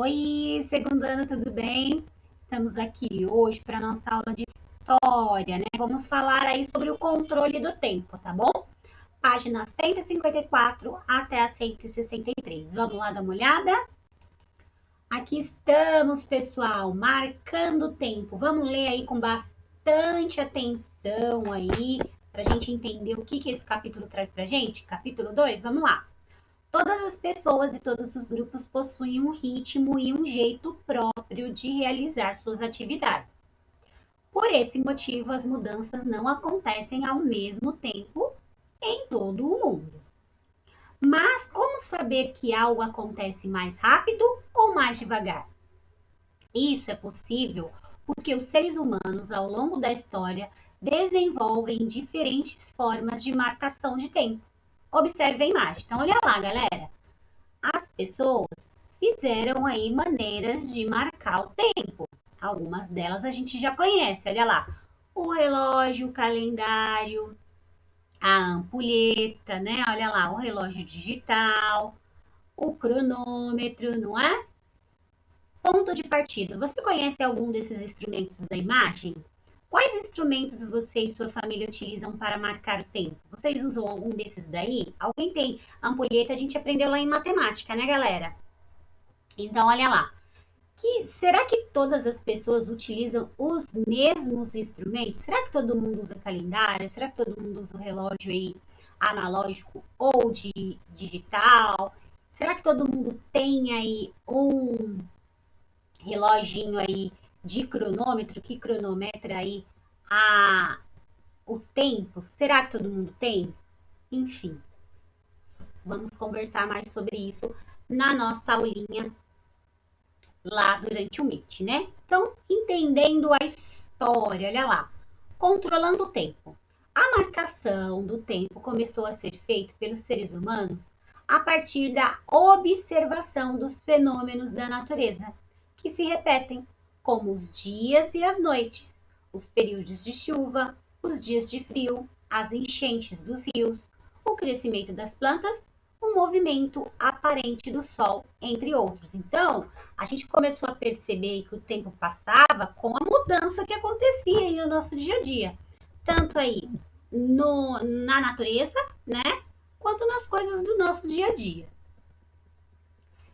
Oi, segundo ano, tudo bem? Estamos aqui hoje para nossa aula de história, né? Vamos falar aí sobre o controle do tempo, tá bom? Página 154 até a 163. Vamos lá dar uma olhada? Aqui estamos, pessoal, marcando o tempo. Vamos ler aí com bastante atenção aí, para a gente entender o que esse capítulo traz para a gente. Capítulo 2, vamos lá. Todas as pessoas e todos os grupos possuem um ritmo e um jeito próprio de realizar suas atividades. Por esse motivo, as mudanças não acontecem ao mesmo tempo em todo o mundo. Mas como saber que algo acontece mais rápido ou mais devagar? Isso é possível porque os seres humanos, ao longo da história, desenvolvem diferentes formas de marcação de tempo. Observe a imagem. Então, olha lá, galera. As pessoas fizeram aí maneiras de marcar o tempo. Algumas delas a gente já conhece, olha lá. O relógio, o calendário, a ampulheta, né? Olha lá, o relógio digital, o cronômetro, não é? Ponto de partida. Você conhece algum desses instrumentos da imagem? Quais instrumentos você e sua família utilizam para marcar o tempo? Vocês usam algum desses daí? Alguém tem ampulheta? A gente aprendeu lá em matemática, né, galera? Então, olha lá. Será que todas as pessoas utilizam os mesmos instrumentos? Será que todo mundo usa calendário? Será que todo mundo usa o relógio aí analógico ou de digital? Será que todo mundo tem aí um reloginho aí de cronômetro que cronometra aí o tempo? Será que todo mundo tem? Enfim, vamos conversar mais sobre isso na nossa aulinha lá durante o Meet, né? Então, entendendo a história, olha lá, controlando o tempo. A marcação do tempo começou a ser feita pelos seres humanos a partir da observação dos fenômenos da natureza, que se repetem, como os dias e as noites, os períodos de chuva, os dias de frio, as enchentes dos rios, o crescimento das plantas, o movimento aparente do Sol, entre outros. Então, a gente começou a perceber que o tempo passava com a mudança que acontecia aí no nosso dia a dia, tanto aí na natureza, né, quanto nas coisas do nosso dia a dia.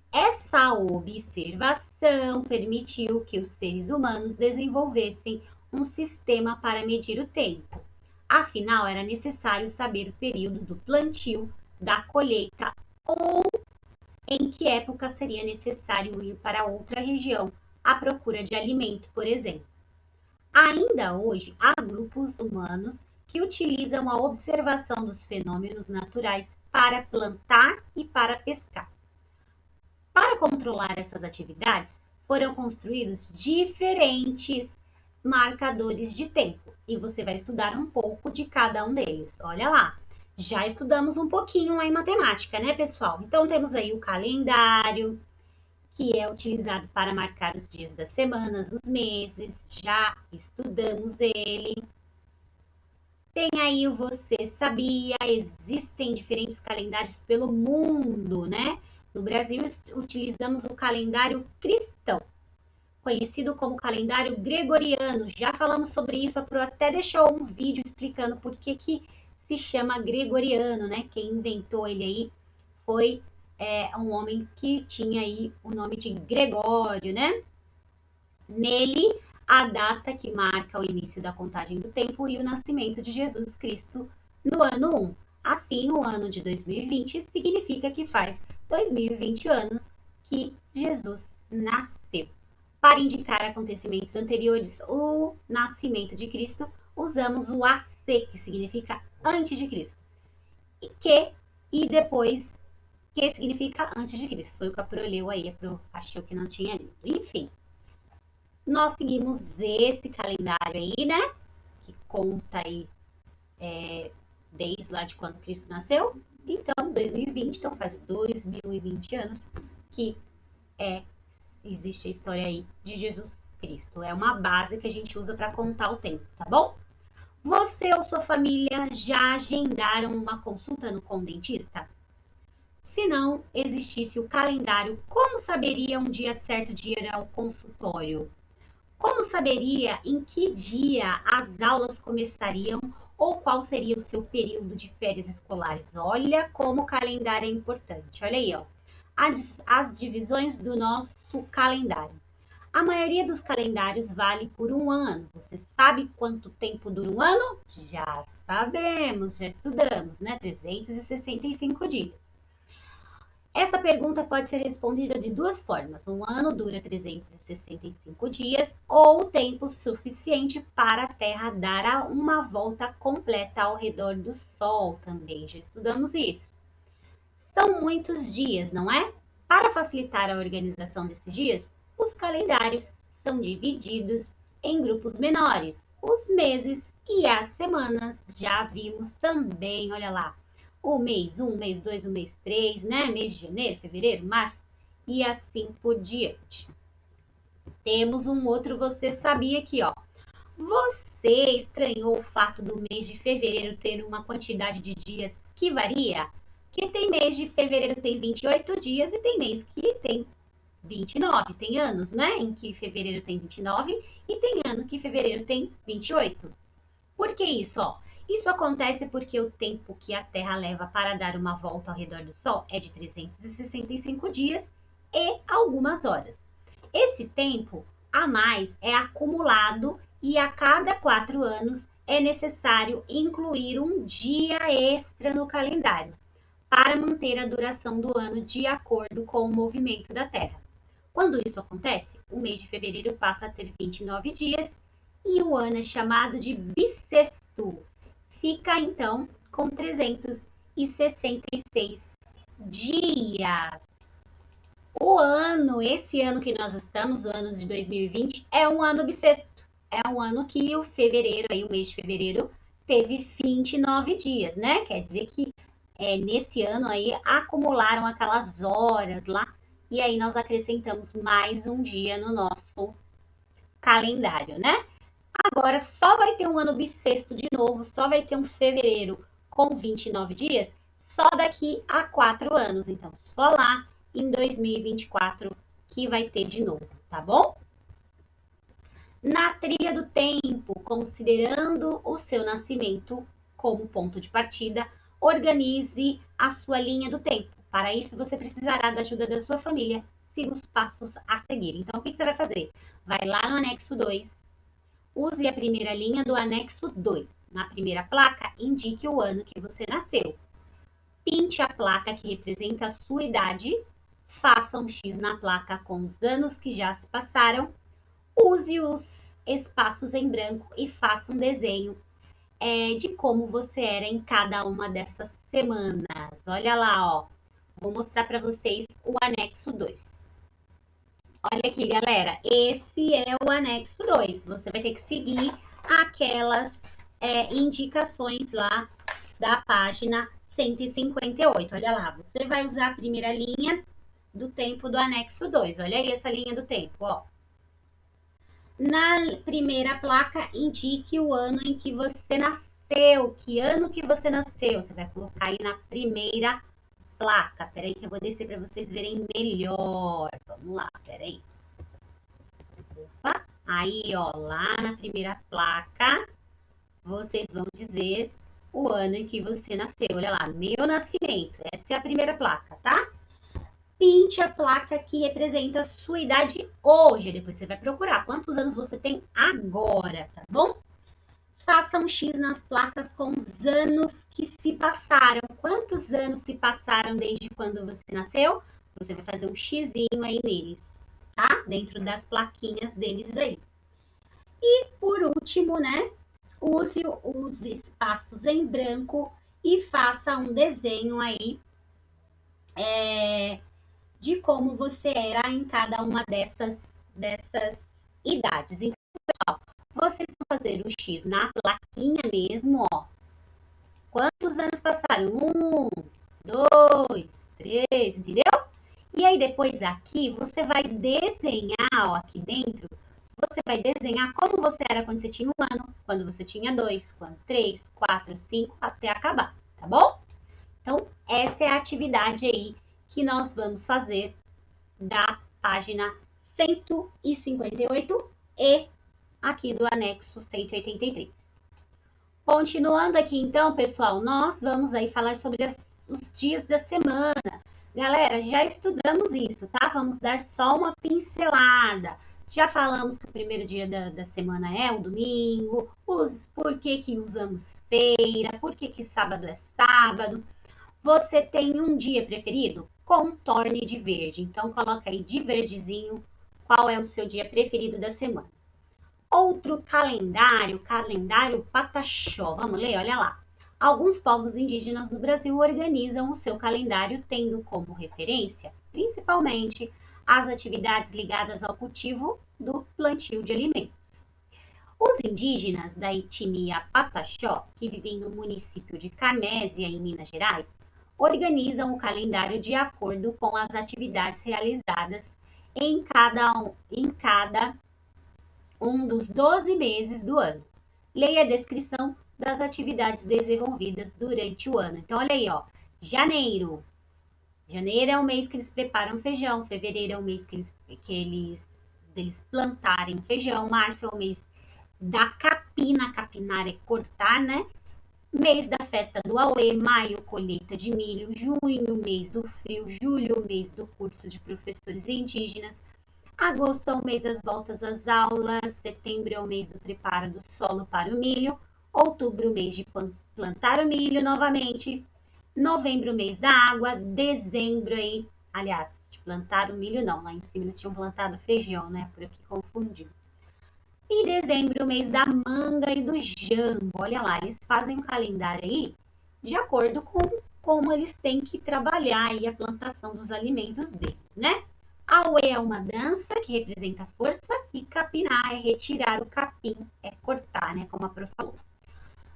Essa observação permitiu que os seres humanos desenvolvessem um sistema para medir o tempo. Afinal, era necessário saber o período do plantio, da colheita ou em que época seria necessário ir para outra região à procura de alimento, por exemplo. Ainda hoje, há grupos humanos que utilizam a observação dos fenômenos naturais para plantar e para pescar. Para controlar essas atividades, foram construídos diferentes marcadores de tempo e você vai estudar um pouco de cada um deles. Olha lá, já estudamos um pouquinho lá em matemática, né, pessoal? Então, temos aí o calendário, que é utilizado para marcar os dias das semanas, os meses, já estudamos ele. Tem aí o Você Sabia, existem diferentes calendários pelo mundo, né? No Brasil, utilizamos o calendário cristão, conhecido como calendário gregoriano. Já falamos sobre isso, a Pro até deixou um vídeo explicando por que se chama gregoriano, né? Quem inventou ele aí foi um homem que tinha aí o nome de Gregório, né? Nele, a data que marca o início da contagem do tempo e o nascimento de Jesus Cristo no ano 1. Assim, o ano de 2020 significa que faz 2020 anos que Jesus nasceu. Para indicar acontecimentos anteriores ao nascimento de Cristo, usamos o AC, que significa antes de Cristo, e depois, que significa antes de Cristo. Foi o que a Pro leu aí, a Pro achou que não tinha lido. Enfim, nós seguimos esse calendário aí, né? Que conta aí desde lá de quando Cristo nasceu. Então, 2020, então faz 2020 anos que existe a história aí de Jesus Cristo. É uma base que a gente usa para contar o tempo, tá bom? Você ou sua família já agendaram uma consulta com o dentista? Se não existisse o calendário, como saberia um dia certo de ir ao consultório? Como saberia em que dia as aulas começariam ou qual seria o seu período de férias escolares? Olha como o calendário é importante. Olha aí, ó, as divisões do nosso calendário. A maioria dos calendários vale por um ano. Você sabe quanto tempo dura um ano? Já sabemos, já estudamos, né? 365 dias. Essa pergunta pode ser respondida de duas formas. Um ano dura 365 dias ou tempo suficiente para a Terra dar uma volta completa ao redor do Sol também. Já estudamos isso. São muitos dias, não é? Para facilitar a organização desses dias, os calendários são divididos em grupos menores. Os meses e as semanas já vimos também, olha lá. O mês 1, mês 2, o mês 3, né? Mês de janeiro, fevereiro, março e assim por diante. Temos um outro você sabia aqui, ó. Você estranhou o fato do mês de fevereiro ter uma quantidade de dias que varia? Que tem mês de fevereiro que tem 28 dias e tem mês que tem 29. Tem anos, né, em que fevereiro tem 29 e tem ano que fevereiro tem 28. Por que isso, ó? Isso acontece porque o tempo que a Terra leva para dar uma volta ao redor do Sol é de 365 dias e algumas horas. Esse tempo a mais é acumulado e a cada 4 anos é necessário incluir um dia extra no calendário para manter a duração do ano de acordo com o movimento da Terra. Quando isso acontece, o mês de fevereiro passa a ter 29 dias e o ano é chamado de bissexto. Fica então com 366 dias. O ano, esse ano que nós estamos, o ano de 2020, é um ano bissexto. É um ano que o fevereiro, aí o mês de fevereiro, teve 29 dias, né? Quer dizer que nesse ano aí acumularam aquelas horas lá e aí nós acrescentamos mais um dia no nosso calendário, né? Agora só vai ter um ano bissexto de novo, só vai ter um fevereiro com 29 dias só daqui a 4 anos. Então, só lá em 2024 que vai ter de novo, tá bom? Na trilha do tempo, considerando o seu nascimento como ponto de partida, organize a sua linha do tempo. Para isso, você precisará da ajuda da sua família. Siga os passos a seguir. Então, o que você vai fazer? Vai lá no anexo 2, use a primeira linha do anexo 2. Na primeira placa, indique o ano que você nasceu. Pinte a placa que representa a sua idade. Faça um X na placa com os anos que já se passaram. Use os espaços em branco e faça um desenho de como você era em cada uma dessas semanas. Olha lá, ó. Vou mostrar para vocês o anexo 2. Olha aqui, galera. Esse é o anexo 2. Você vai ter que seguir aquelas indicações lá da página 158. Olha lá, você vai usar a primeira linha do tempo do anexo 2. Olha aí essa linha do tempo, ó. Na primeira placa, indique o ano em que você nasceu. Que ano que você nasceu? Você vai colocar aí na primeira placa. Peraí que eu vou descer para vocês verem melhor. Vamos lá, peraí. Opa, aí, ó, lá na primeira placa, vocês vão dizer o ano em que você nasceu. Olha lá, meu nascimento. Essa é a primeira placa, tá? Pinte a placa que representa a sua idade hoje. Depois você vai procurar quantos anos você tem agora, tá bom? Faça um X nas placas com os anos que se passaram. Quantos anos se passaram desde quando você nasceu? Você vai fazer um xizinho aí neles, tá? Dentro das plaquinhas deles aí. E por último, né? Use os espaços em branco e faça um desenho aí de como você era em cada uma dessas idades. Então, pessoal, vocês vão fazer o X na plaquinha mesmo, ó. Quantos anos passaram? 1, 2, 3, entendeu? E aí, depois aqui, você vai desenhar, ó, aqui dentro, você vai desenhar como você era quando você tinha 1 ano, quando você tinha 2, quando 3, 4, 5, até acabar, tá bom? Então, essa é a atividade aí que nós vamos fazer da página 158 e aqui do anexo 183. Continuando aqui então, pessoal, nós vamos aí falar sobre os dias da semana. Galera, já estudamos isso, tá? Vamos dar só uma pincelada. Já falamos que o primeiro dia da semana é o domingo, por que usamos feira, por que sábado é sábado. Você tem um dia preferido? Contorne de verde. Então, coloca aí de verdezinho qual é o seu dia preferido da semana. Outro calendário, calendário Pataxó. Vamos ler? Olha lá. Alguns povos indígenas no Brasil organizam o seu calendário tendo como referência, principalmente, as atividades ligadas ao cultivo do plantio de alimentos. Os indígenas da etnia Pataxó, que vivem no município de Carmésia, em Minas Gerais, organizam o calendário de acordo com as atividades realizadas em cada um dos 12 meses do ano. Leia a descrição das atividades desenvolvidas durante o ano. Então, olha aí, ó. Janeiro. Janeiro é o mês que eles preparam feijão. Fevereiro é o mês que eles plantarem feijão. Março é o mês da capina. Capinar é cortar, né? Mês da festa do Auê. Maio, colheita de milho. Junho, mês do frio. Julho, mês do curso de professores indígenas. Agosto é o mês das voltas às aulas, setembro é o mês do preparo do solo para o milho, outubro, mês de plantar o milho novamente, novembro, mês da água, dezembro aí, aliás, de plantar o milho não, lá em cima eles tinham plantado feijão, né, por aqui confundiu. E dezembro, mês da manga e do jambo, olha lá, eles fazem um calendário aí de acordo com como eles têm que trabalhar aí a plantação dos alimentos deles, né? Auê é uma dança que representa força e capinar é retirar o capim, é cortar, né? Como a Prof falou.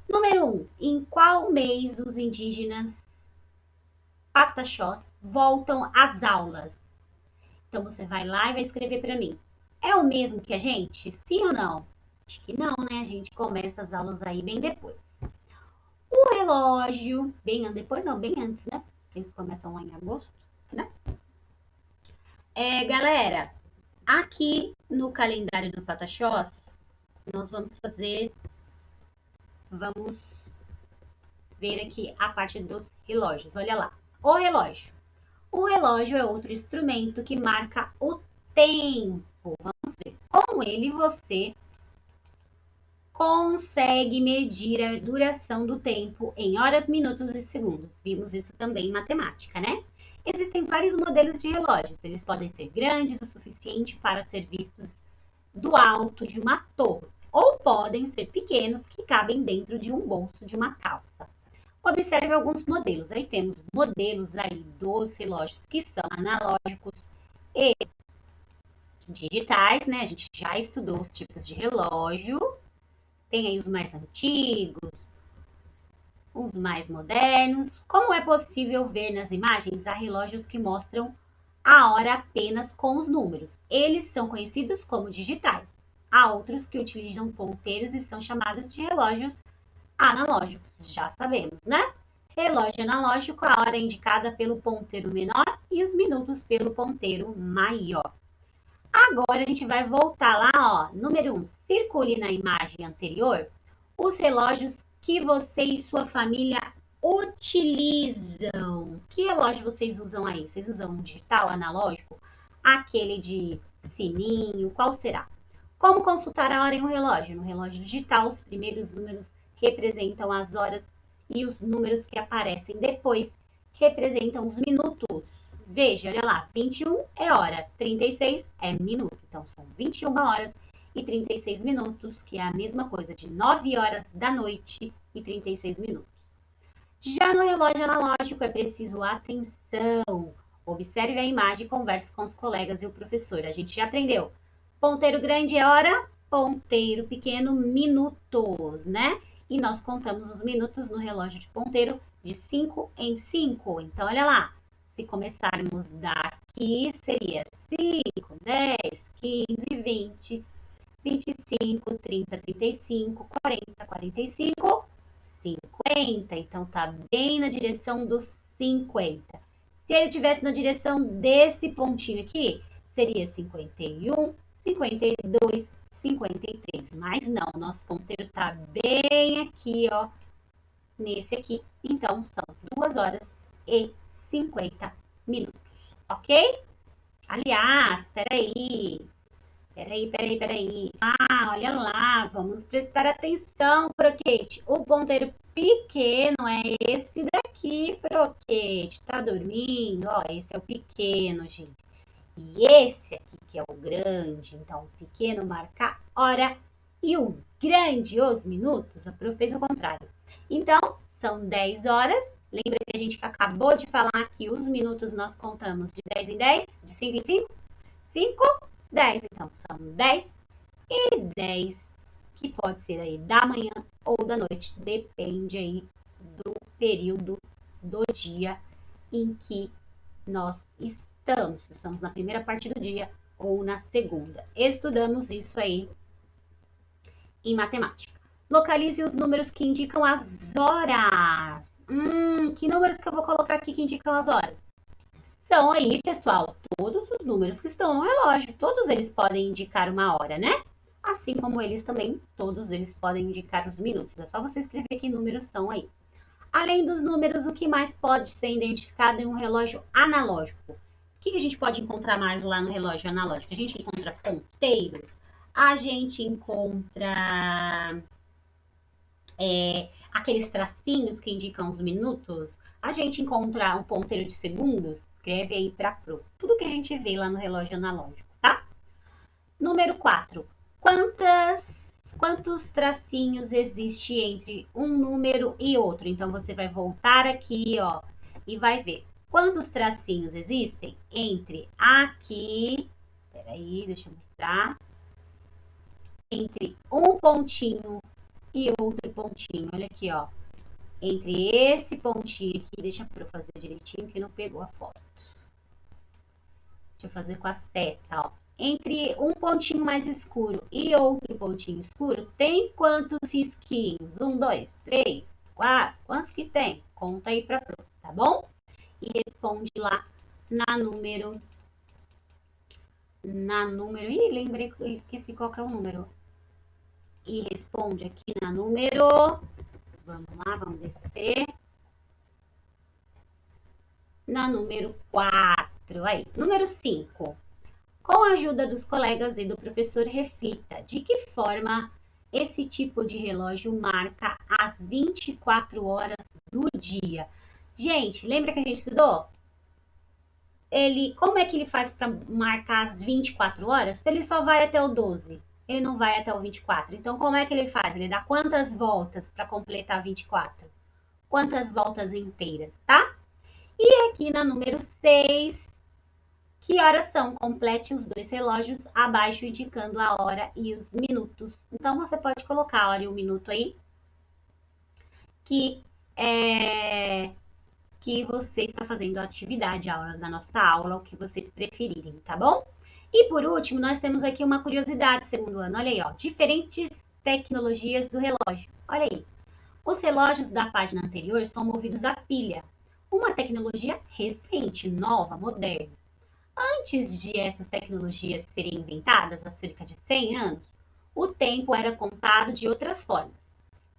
Número 1. Em qual mês os indígenas pataxós voltam às aulas? Então você vai lá e vai escrever para mim. É o mesmo que a gente? Sim ou não? Acho que não, né? A gente começa as aulas aí bem depois. O relógio, bem depois não, bem antes, né? Eles começam lá em agosto, né? Galera, aqui no calendário do Pataxós, nós vamos ver aqui a parte dos relógios. Olha lá, o relógio. O relógio é outro instrumento que marca o tempo. Vamos ver. Com ele você consegue medir a duração do tempo em horas, minutos e segundos. Vimos isso também em matemática, né? Existem vários modelos de relógios. Eles podem ser grandes o suficiente para ser vistos do alto de uma torre, ou podem ser pequenos que cabem dentro de um bolso de uma calça. Observe alguns modelos. Aí temos modelos aí dos relógios que são analógicos e digitais, né? A gente já estudou os tipos de relógio. Tem aí os mais antigos, os mais modernos. Como é possível ver nas imagens, há relógios que mostram a hora apenas com os números. Eles são conhecidos como digitais. Há outros que utilizam ponteiros e são chamados de relógios analógicos, já sabemos, né? Relógio analógico, a hora é indicada pelo ponteiro menor e os minutos pelo ponteiro maior. Agora a gente vai voltar lá, ó, número 1, circule na imagem anterior os relógios que você e sua família utilizam. Que relógio vocês usam aí? Vocês usam um digital, analógico? Aquele de sininho, qual será? Como consultar a hora em um relógio? No relógio digital, os primeiros números representam as horas e os números que aparecem depois representam os minutos. Veja, olha lá, 21 é hora, 36 é minuto. Então, são 21 horas e 36 minutos, que é a mesma coisa de 9 horas da noite e 36 minutos. Já no relógio analógico é preciso atenção. Observe a imagem e converse com os colegas e o professor. A gente já aprendeu. Ponteiro grande é hora, ponteiro pequeno, minutos, né? E nós contamos os minutos no relógio de ponteiro de 5 em 5. Então, olha lá. Se começarmos daqui, seria 5, 10, 15, 20, 25, 30, 35, 40, 45, 50. Então, tá bem na direção dos 50. Se ele estivesse na direção desse pontinho aqui, seria 51, 52, 53. Mas não, nosso ponteiro tá bem aqui, ó, nesse aqui. Então, são 2 horas e 50 minutos, ok? Aliás, peraí. Ah, olha lá, vamos prestar atenção, Croquete. O ponteiro pequeno é esse daqui, Croquete. Tá dormindo? Ó, esse é o pequeno, gente. E esse aqui que é o grande. Então, o pequeno marca a hora e o grande os minutos. A prof fez o contrário. Então, são 10 horas. Lembra que a gente acabou de falar que os minutos nós contamos de 10 em 10? De 5 em 5? 5, 10. Então, são 10 e 10, que pode ser aí da manhã ou da noite, depende aí do período do dia em que nós estamos. Se estamos na primeira parte do dia ou na segunda. Estudamos isso aí em matemática. Localize os números que indicam as horas. Que números que eu vou colocar aqui que indicam as horas? São aí, pessoal, todos os números que estão no relógio. Todos eles podem indicar uma hora, né? Assim como eles também, todos eles podem indicar os minutos. É só você escrever que números são aí. Além dos números, o que mais pode ser identificado em um relógio analógico? O que a gente pode encontrar mais lá no relógio analógico? A gente encontra ponteiros, a gente encontra aqueles tracinhos que indicam os minutos, a gente encontra um ponteiro de segundos, escreve aí para pro. Tudo que a gente vê lá no relógio analógico, tá? Número 4. Quantos tracinhos existe entre um número e outro? Então, você vai voltar aqui, ó, e vai ver quantos tracinhos existem entre aqui, peraí, deixa eu mostrar, entre um pontinho e outro pontinho. Olha aqui, ó. Entre esse pontinho aqui, deixa eu fazer direitinho que não pegou a foto. Deixa eu fazer com a seta, ó. Entre um pontinho mais escuro e outro pontinho escuro, tem quantos risquinhos? 1, 2, 3, 4. Quantos que tem? Conta aí pra prova, tá bom? E responde lá na número. Ih, lembrei, esqueci qual que é o número. E responde aqui na número. Vamos lá, vamos descer. Na número 4. Aí, número 5. Com a ajuda dos colegas e do professor, reflita de que forma esse tipo de relógio marca as 24 horas do dia. Gente, lembra que a gente estudou? Como é que ele faz para marcar as 24 horas? Ele só vai até o 12. Ele não vai até o 24. Então, como é que ele faz? Ele dá quantas voltas para completar 24? Quantas voltas inteiras, tá? E aqui na número 6, que horas são? Complete os dois relógios abaixo, indicando a hora e os minutos. Então, você pode colocar a hora e o minuto aí, que você está fazendo a atividade, a hora da nossa aula, o que vocês preferirem, tá bom? E por último, nós temos aqui uma curiosidade segundo ano. Olha aí, ó, diferentes tecnologias do relógio. Olha aí. Os relógios da página anterior são movidos a pilha, uma tecnologia recente, nova, moderna. Antes de essas tecnologias serem inventadas, há cerca de 100 anos, o tempo era contado de outras formas.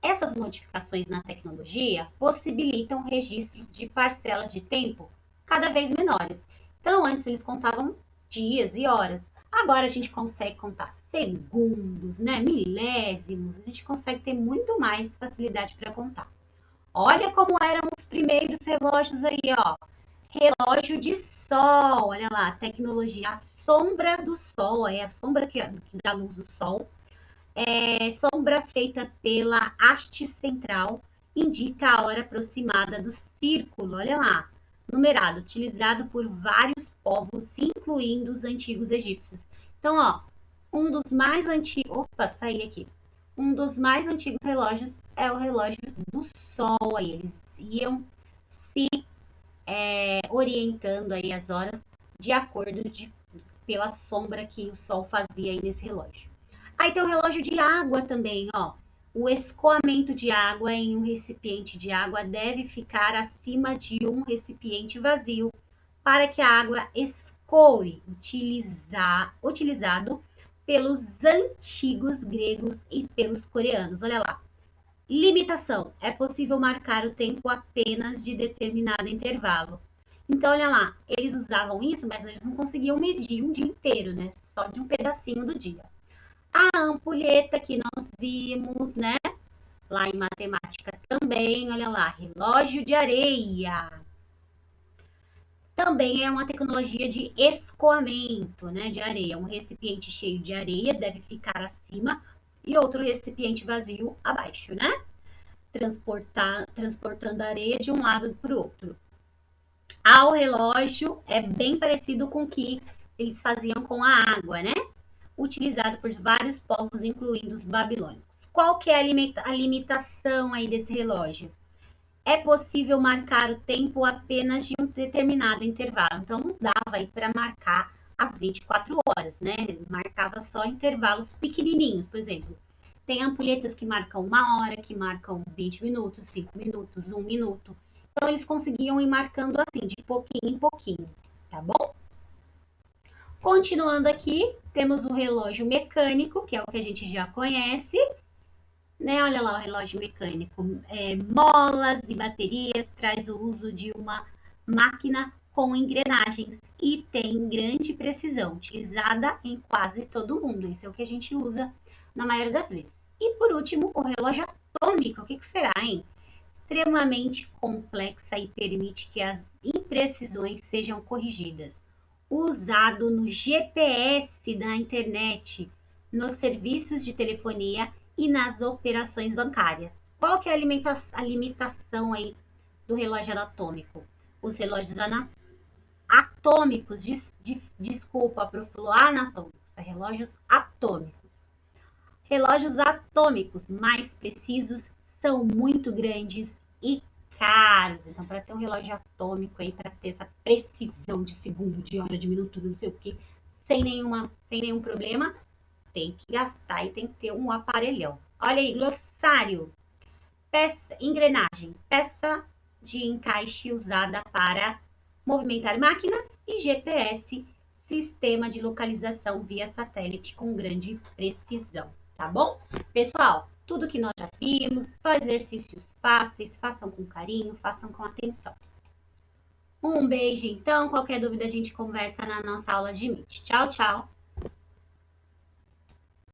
Essas modificações na tecnologia possibilitam registros de parcelas de tempo cada vez menores. Então, antes eles contavam dias e horas. Agora a gente consegue contar segundos, né? Milésimos. A gente consegue ter muito mais facilidade para contar. Olha como eram os primeiros relógios aí, ó. Relógio de sol, olha lá, tecnologia, a sombra do sol, a sombra que dá luz do sol. Sombra feita pela haste central, indica a hora aproximada do círculo, olha lá, numerado, utilizado por vários povos, incluindo os antigos egípcios. Então, ó, um dos mais antigos, um dos mais antigos relógios é o relógio do sol, aí eles iam se orientando aí as horas de acordo pela sombra que o sol fazia aí nesse relógio. Aí tem o relógio de água também, ó. O escoamento de água em um recipiente de água deve ficar acima de um recipiente vazio, para que a água escoe, utilizado pelos antigos gregos e pelos coreanos. Olha lá. Limitação: é possível marcar o tempo apenas de determinado intervalo. Então, olha lá, eles usavam isso, mas eles não conseguiam medir um dia inteiro, né? Só de um pedacinho do dia. A ampulheta que nós vimos, né? Lá em matemática também, olha lá, relógio de areia. Também é uma tecnologia de escoamento, né, de areia. Um recipiente cheio de areia deve ficar acima e outro recipiente vazio abaixo, né? Transportando a areia de um lado para o outro. Ao relógio é bem parecido com o que eles faziam com a água, né? Utilizado por vários povos, incluindo os babilônicos. Qual que é a limitação aí desse relógio? É possível marcar o tempo apenas de um determinado intervalo. Então, não dava aí para marcar as 24 horas, né? Ele marcava só intervalos pequenininhos, por exemplo. Tem ampulhetas que marcam 1 hora, que marcam 20 minutos, 5 minutos, 1 minuto. Então, eles conseguiam ir marcando assim, de pouquinho em pouquinho, tá bom? Continuando aqui, temos o relógio mecânico, que é o que a gente já conhece, né? Olha lá o relógio mecânico. Molas e baterias traz o uso de uma máquina com engrenagens e tem grande precisão, utilizada em quase todo mundo. Isso é o que a gente usa na maioria das vezes. E por último, o relógio atômico. O que será, hein? Extremamente complexa e permite que as imprecisões sejam corrigidas. Usado no GPS da internet, nos serviços de telefonia e nas operações bancárias. Qual que é a limitação aí do relógio anatômico? Os relógios atômicos, desculpa, para o anatômicos, relógios atômicos. Relógios atômicos mais precisos são muito grandes e caros. Então, para ter um relógio atômico aí, para ter essa precisão de segundo, de hora, de minuto, não sei o que, sem nenhum problema, tem que gastar e tem que ter um aparelhão. Olha aí, glossário. Peça, engrenagem, peça de encaixe usada para movimentar máquinas e GPS, sistema de localização via satélite com grande precisão, tá bom? Pessoal, tudo que nós já vimos, só exercícios fáceis, façam com carinho, façam com atenção. Um beijo então, qualquer dúvida a gente conversa na nossa aula de Meet. Tchau, tchau!